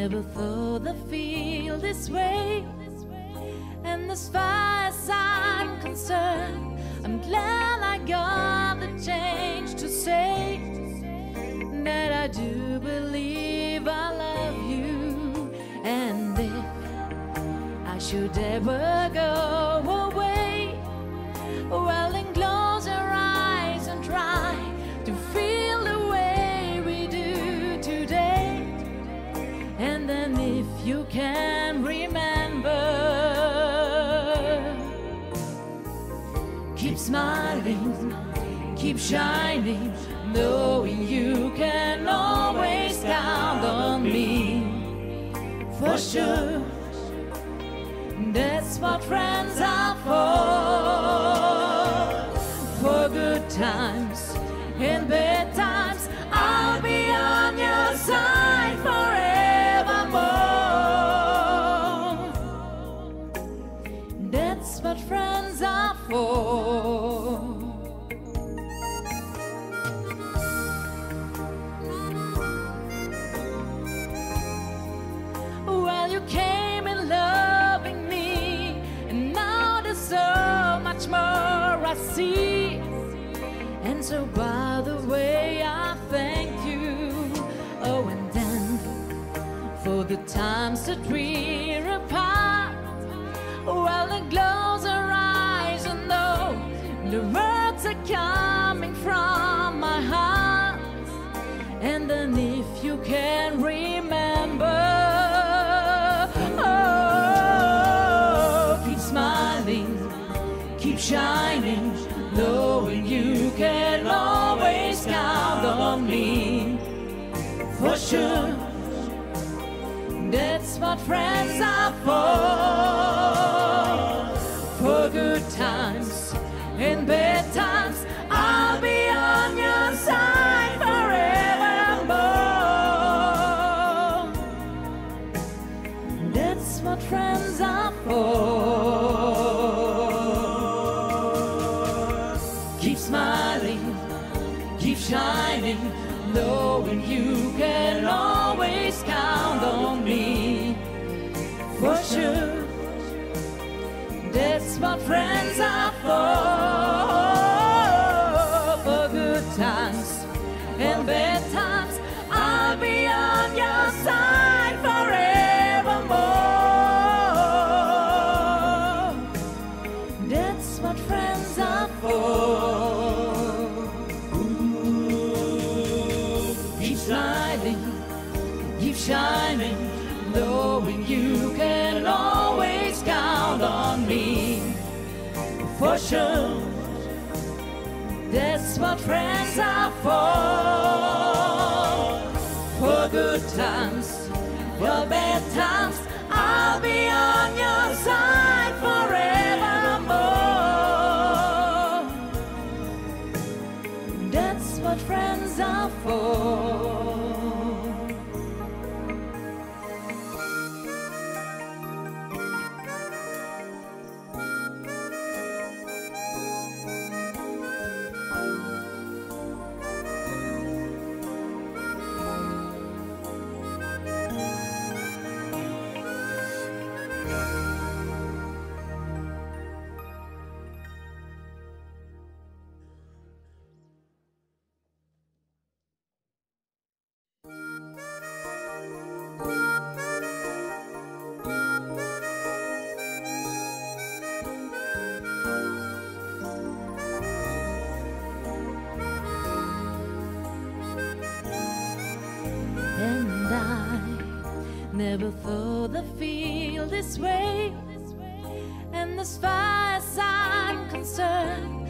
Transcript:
Never thought I'd feel this way. And as far as I'm concerned, I'm glad I got the chance to say that I do believe I love you. And if I should ever go away, well, then close your eyes and try to feel the way we do today. And then if you can remember, keep smiling, keep shining, knowing you can always count on me. For sure, that's what friends are for good times and bad times, I'll be on your side forevermore. That's what friends are for. Well, you came in loving me, and now there's so much more I see. And so by the way, I thank you. Oh, and then for the times that we're apart, well, then close our eyes and know the words are coming from my heart. And then if you can remember, keep shining, knowing you can always count on me. For sure, that's what friends are for good times and bad times, I'll be on your side forevermore. That's what friends are for. Keep smiling, keep shining, knowing you can always count on me. For sure, that's what friends are for good times and bad times, I'll be on your side forevermore. That's what friends are for. Keep shining, knowing you can always count on me. For sure, that's what friends are for good times, for bad times, I'll be on your side forevermore. That's what friends are for. And I never thought I'd feel this way. And as far as I'm concerned,